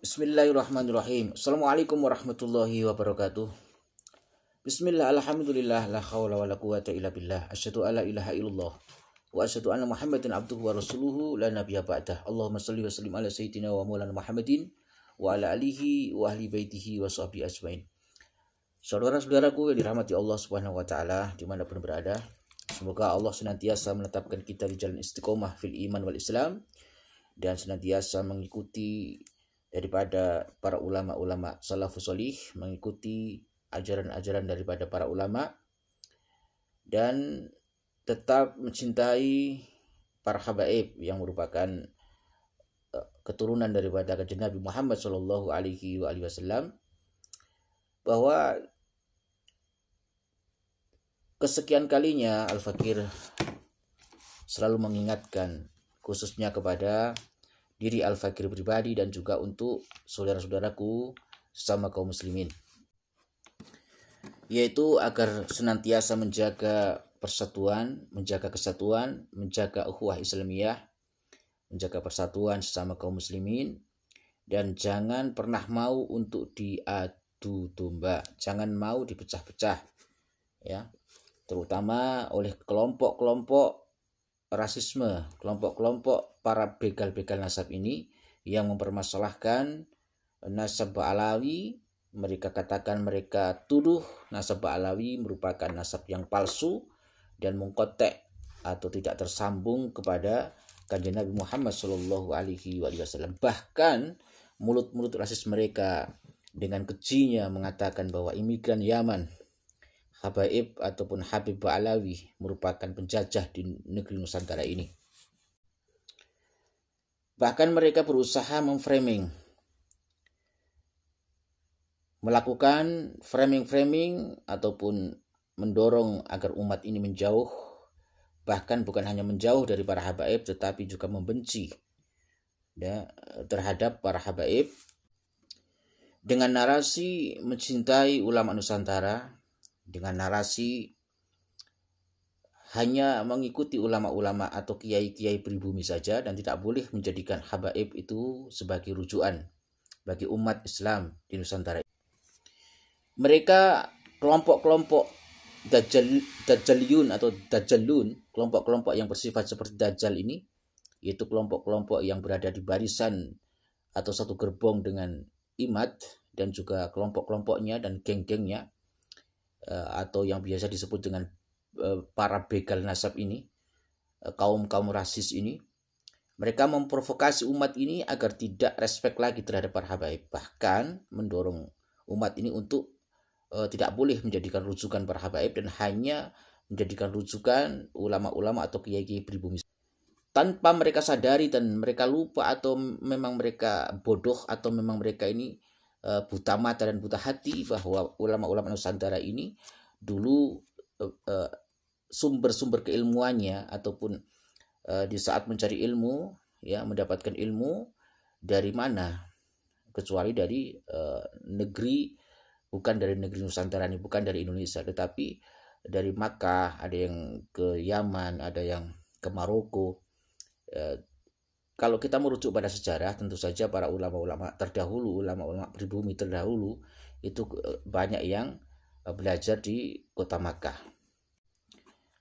Bismillahirrahmanirrahim. Assalamualaikum warahmatullahi wabarakatuh. Bismillah, alhamdulillah, la khawla wa la quwata illa billah. Asyhadu alla ilaha illallah wa asyhadu anna Muhammadan abduhu wa rasuluhu la nabiyya ba'dah. Allahumma shalli wa sallim ala sayyidina wa maulana Muhammadin wa ala alihi wa ahli baitihi wa sahbihi ajmain. Saudara-saudaraku yang dirahmati Allah Subhanahu wa taala dimanapun berada, semoga Allah senantiasa menetapkan kita di jalan istiqomah fil iman wal Islam dan senantiasa mengikuti daripada para ulama-ulama salafus sholih, mengikuti ajaran-ajaran daripada para ulama, dan tetap mencintai para habaib yang merupakan keturunan daripada kanjeng Nabi Muhammad Shallallahu Alaihi Wasallam, bahwa kesekian kalinya Al-Fakir selalu mengingatkan khususnya kepada diri Al-Fakir pribadi dan juga untuk saudara-saudaraku sesama kaum muslimin, yaitu agar senantiasa menjaga persatuan, menjaga kesatuan, menjaga ukhuwah Islamiyah, menjaga persatuan sesama kaum muslimin, dan jangan pernah mau untuk diadu domba, jangan mau dipecah-pecah, ya, terutama oleh kelompok-kelompok rasisme, kelompok-kelompok para begal-begal nasab ini yang mempermasalahkan nasab Ba'alawi. Mereka katakan, mereka tuduh nasab Ba'alawi merupakan nasab yang palsu dan mengkotek atau tidak tersambung kepada kanjeng Nabi Muhammad Shallallahu Alaihi Wasallam. Bahkan mulut-mulut rasis mereka dengan kejinya mengatakan bahwa imigran Yaman, habaib ataupun Habib Ba'alawi merupakan penjajah di negeri Nusantara ini. Bahkan mereka berusaha melakukan framing ataupun mendorong agar umat ini menjauh, bahkan bukan hanya menjauh dari para habaib tetapi juga membenci terhadap para habaib dengan narasi mencintai ulama Nusantara, dengan narasi hanya mengikuti ulama-ulama atau kiai-kiai pribumi saja dan tidak boleh menjadikan habaib itu sebagai rujukan bagi umat Islam di Nusantara. Mereka kelompok-kelompok Dajjaliyun atau Dajjalun, kelompok-kelompok yang bersifat seperti Dajjal ini, yaitu kelompok-kelompok yang berada di barisan atau satu gerbong dengan Imad dan juga kelompok-kelompoknya dan geng-gengnya, atau yang biasa disebut dengan para begal nasab ini, kaum-kaum rasis ini. Mereka memprovokasi umat ini agar tidak respect lagi terhadap para habaib, bahkan mendorong umat ini untuk tidak boleh menjadikan rujukan para habaib dan hanya menjadikan rujukan ulama-ulama atau kiai-kiai pribumi, tanpa mereka sadari dan mereka lupa atau memang mereka bodoh atau memang mereka ini buta mata dan buta hati bahwa ulama-ulama Nusantara ini dulu sumber-sumber keilmuannya ataupun di saat mencari ilmu, ya, mendapatkan ilmu dari mana kecuali dari negeri, bukan dari negeri Nusantara ini, bukan dari Indonesia tetapi dari Makkah, ada yang ke Yaman, ada yang ke Maroko. Kalau kita merujuk pada sejarah, tentu saja para ulama-ulama terdahulu, ulama-ulama pribumi terdahulu itu banyak yang belajar di kota Makkah.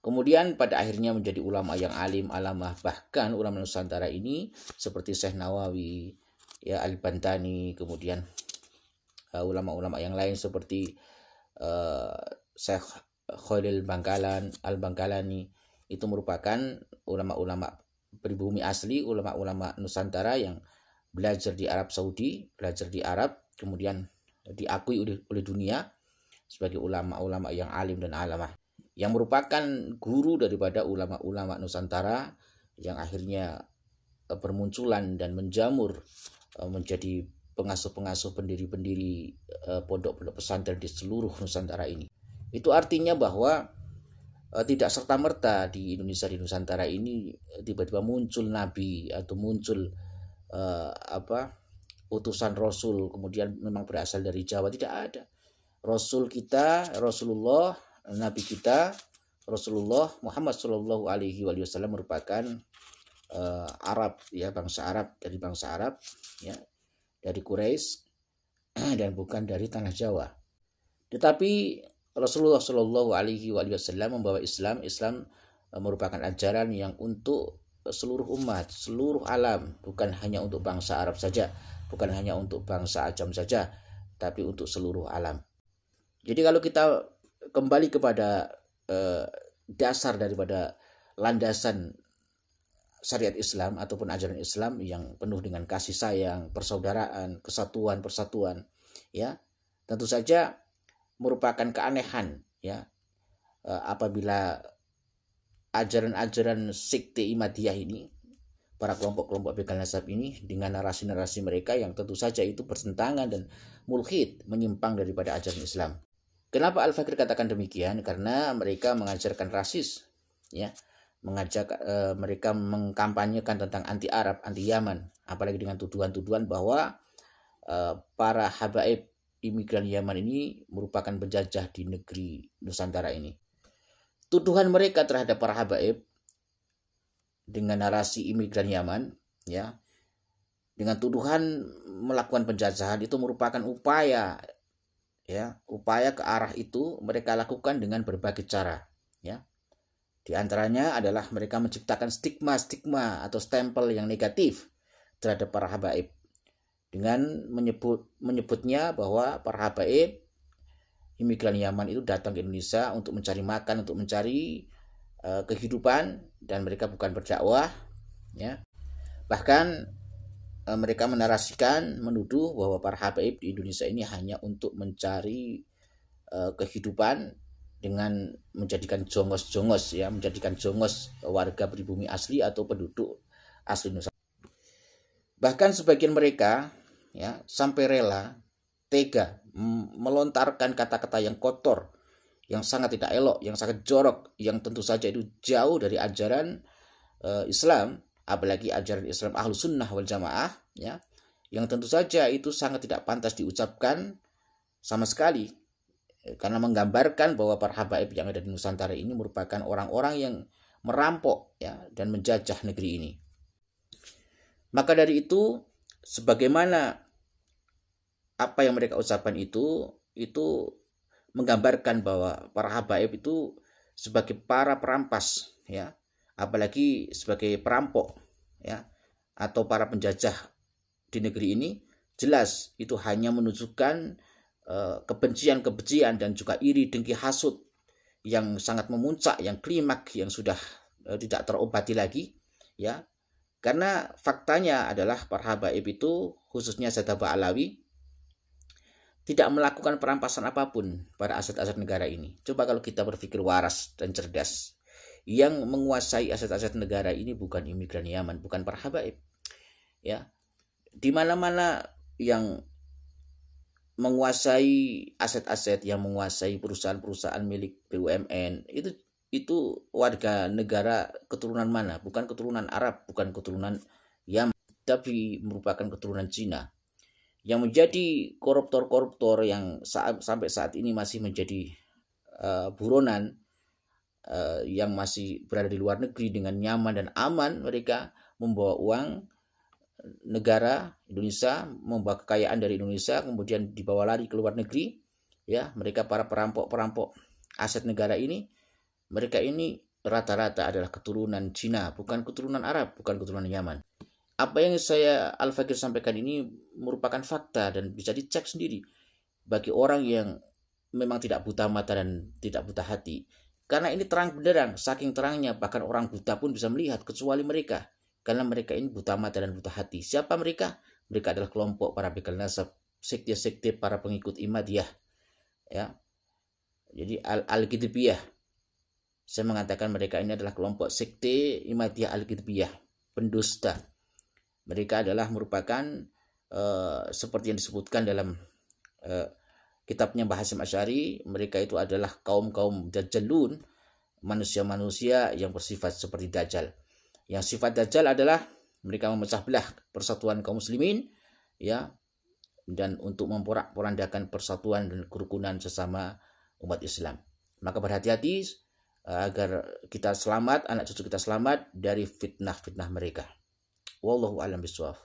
Kemudian pada akhirnya menjadi ulama yang alim, alamah. Bahkan ulama Nusantara ini seperti Syekh Nawawi, ya, Al-Bantani, kemudian ulama-ulama yang lain seperti Syekh Khalil Al-Bangkalani, itu merupakan ulama-ulama pribumi asli, ulama-ulama Nusantara yang belajar di Arab Saudi, belajar di Arab, kemudian diakui oleh dunia sebagai ulama-ulama yang alim dan alamah, yang merupakan guru daripada ulama-ulama Nusantara yang akhirnya bermunculan dan menjamur menjadi pengasuh-pengasuh, pendiri-pendiri pondok-pondok pesantren di seluruh Nusantara ini. Itu artinya bahwa tidak serta-merta di Indonesia, di Nusantara ini tiba-tiba muncul nabi atau muncul utusan rasul kemudian memang berasal dari Jawa. Tidak ada. Rasul kita, Rasulullah, nabi kita Rasulullah Muhammad Shallallahu Alaihi Wasallam merupakan Arab, ya, bangsa Arab, dari bangsa Arab, ya, dari Quraisy dan bukan dari tanah Jawa. Tetapi Rasulullah Shallallahu Alaihi Wasallam membawa Islam. Islam merupakan ajaran yang untuk seluruh umat, seluruh alam, bukan hanya untuk bangsa Arab saja, bukan hanya untuk bangsa Ajam saja, tapi untuk seluruh alam. Jadi kalau kita kembali kepada dasar daripada landasan syariat Islam ataupun ajaran Islam yang penuh dengan kasih sayang, persaudaraan, kesatuan, persatuan, ya, tentu saja merupakan keanehan, ya, apabila ajaran-ajaran sekte Ihmadiyah ini, para kelompok-kelompok begal nasab ini dengan narasi-narasi mereka yang tentu saja itu bertentangan dan mulhid, menyimpang daripada ajaran Islam. Kenapa Al-Fakir katakan demikian? Karena mereka mengajarkan rasis, ya, mereka mengkampanyekan tentang anti Arab, anti Yaman, apalagi dengan tuduhan-tuduhan bahwa para habaib imigran Yaman ini merupakan penjajah di negeri Nusantara ini. Tuduhan mereka terhadap para habaib dengan narasi imigran Yaman, ya, dengan tuduhan melakukan penjajahan itu merupakan upaya, ya, upaya ke arah itu mereka lakukan dengan berbagai cara, ya. Di antaranya adalah mereka menciptakan stigma atau stempel yang negatif terhadap para habaib dengan menyebutnya bahwa para habaib imigran Yaman itu datang ke Indonesia untuk mencari makan, untuk mencari kehidupan, dan mereka bukan berdakwah, ya. Bahkan mereka menarasikan, menuduh bahwa para habaib di Indonesia ini hanya untuk mencari kehidupan dengan menjadikan jongos-jongos, ya, menjadikan jongos warga pribumi asli atau penduduk asli Nusantara. Bahkan sebagian mereka, ya, sampai rela, tega melontarkan kata-kata yang kotor, yang sangat tidak elok, yang sangat jorok, yang tentu saja itu jauh dari ajaran Islam, apalagi ajaran Islam Ahlus Sunnah wal Jamaah, ya, yang tentu saja itu sangat tidak pantas diucapkan sama sekali, karena menggambarkan bahwa para habaib yang ada di Nusantara ini merupakan orang-orang yang merampok, ya, dan menjajah negeri ini. Maka dari itu, sebagaimana apa yang mereka ucapkan itu menggambarkan bahwa para habaib itu sebagai para perampas, ya, apalagi sebagai perampok, ya, atau para penjajah di negeri ini, jelas itu hanya menunjukkan kebencian dan juga iri, dengki, hasut yang sangat memuncak, yang klimak, yang sudah tidak terobati lagi, ya. Karena faktanya adalah para habaib itu, khususnya Zat Alawi, tidak melakukan perampasan apapun pada aset-aset negara ini. Coba kalau kita berpikir waras dan cerdas, yang menguasai aset-aset negara ini bukan imigran Yaman, bukan para habaib, ya. Di mana-mana yang menguasai aset-aset, yang menguasai perusahaan-perusahaan milik BUMN, itu warga negara keturunan mana? Bukan keturunan Arab, bukan keturunan Yaman, tapi merupakan keturunan Cina. Yang menjadi koruptor-koruptor yang sampai saat ini masih menjadi buronan, yang masih berada di luar negeri dengan nyaman dan aman, mereka membawa uang negara Indonesia, membawa kekayaan dari Indonesia, kemudian dibawa lari ke luar negeri, ya. Mereka para perampok aset negara ini, mereka ini rata-rata adalah keturunan Cina, bukan keturunan Arab, bukan keturunan Yaman. Apa yang saya Al-Fakir sampaikan ini merupakan fakta dan bisa dicek sendiri bagi orang yang memang tidak buta mata dan tidak buta hati. Karena ini terang benderang, saking terangnya bahkan orang buta pun bisa melihat, kecuali mereka. Karena mereka ini buta mata dan buta hati. Siapa mereka? Mereka adalah kelompok para begal nasab, sekte-sekte para pengikut Ihmadiyah, ya. Jadi Al-Qutbiyah. Saya mengatakan mereka ini adalah kelompok sekte Ihmadiyah Al-Qutbiyah, pendusta. Mereka adalah merupakan seperti yang disebutkan dalam kitabnya Mbah Hasyim Asy'ari, mereka itu adalah kaum-kaum dajjalun, manusia-manusia yang bersifat seperti Dajjal. Yang sifat Dajjal adalah mereka memecah belah persatuan kaum muslimin, ya, dan untuk memporak-porandakan persatuan dan kerukunan sesama umat Islam. Maka berhati-hati agar kita selamat, anak cucu kita selamat dari fitnah-fitnah mereka. Wallahu a'lam bishawab.